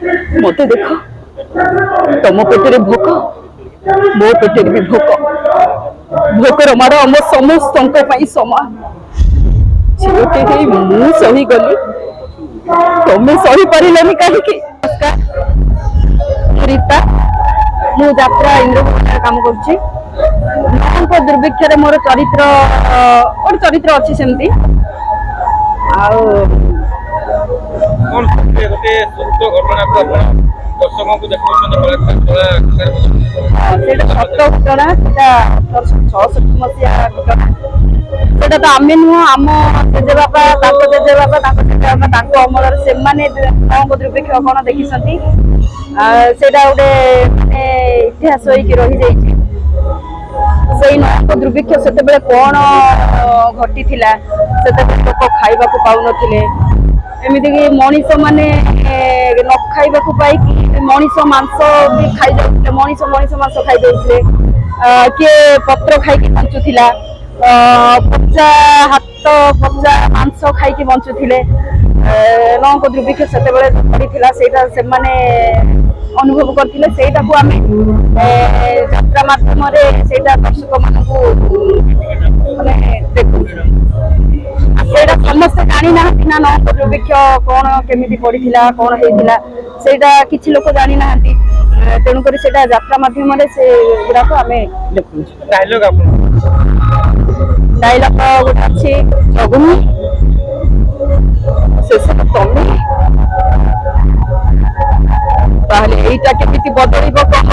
मत देख तुम पेटे भोक मो पेटे भी भोक भोकर मार आम समस्त समान झीलटे मु सही गली तुम्हें सही पारानी कहीं। नमस्कार रीता मु यात्रा इंद्रभूमि काम कर दुर्भिक्ष मोर चरित्र गोटे चरित्र अच्छी सेमती सत घटना 1866 मसीहा घटना सेटा तो आम नुह आम जेजे बापा जेजे बापा अमल से दुर्भिक्ष कौन देखी सेटा गोटे इतिहास रही जाइए से नौक दुर्भिक्ष से कौन घटी से लोक खाइबा पाऊन एमती कि मनीष माने न खाइबा पाई मनीष मांस भी खाई जाते मनीष मांस खाई जाते किए पत्र खाई बंचुला पचा हाथ पचा मांस खाई बंचुले नौक दुर्भिक्ष से पड़ता से अनुभव करते यात्रा माध्यम दर्शक मान समस्त जानी ना ना नौक दुर्भिक्ष कौन केमी पड़ा कौन होता से किसी लोक जानी ना तेणुक यात्रा मध्यम से गुड़ाक आम देखु डायलॉग गोटे अच्छी जगुनी शेष तमे यहीटा केमी बदल कह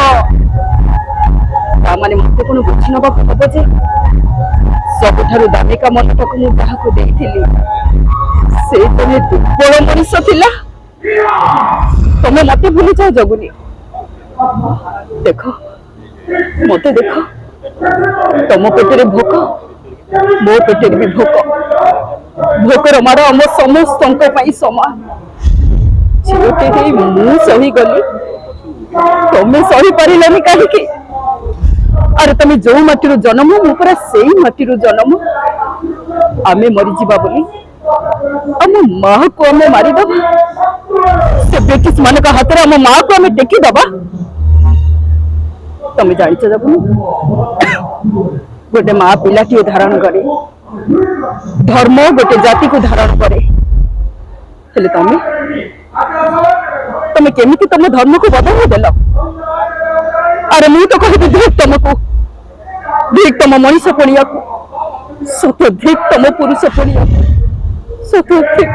माने मत कौन बुझी नवा हम जे सबुठ दामिका मनटा को मुझे से तुम दुर्बल मनीष थिला तुम्हें मत भूली जाओ जगुनी देख मत देख तुम पेटे भोक मो पेटे भी भोक भोकर मार आम समस्त समान झीलटे मु सही गली तुम्हें सही पारानी कहीं। अरे तुम जो माटी जन्म मुझे से माटी जन्म आमे मरीजा बोली आम माँ को आम मारिदबा से ब्रिटिश मान हाथ में आम माँ को आम टेकीदबा तुम जाच गोटे माँ पिलाटी धारण करे धर्म गोटे जाति को धारण करे तुम केमिति तुम धर्म को बदल देल। अरे मु तो कह धिक तुमको धिक तुम मनीष पड़िया सत धिक तुम पुरुष पड़िया सत धिक।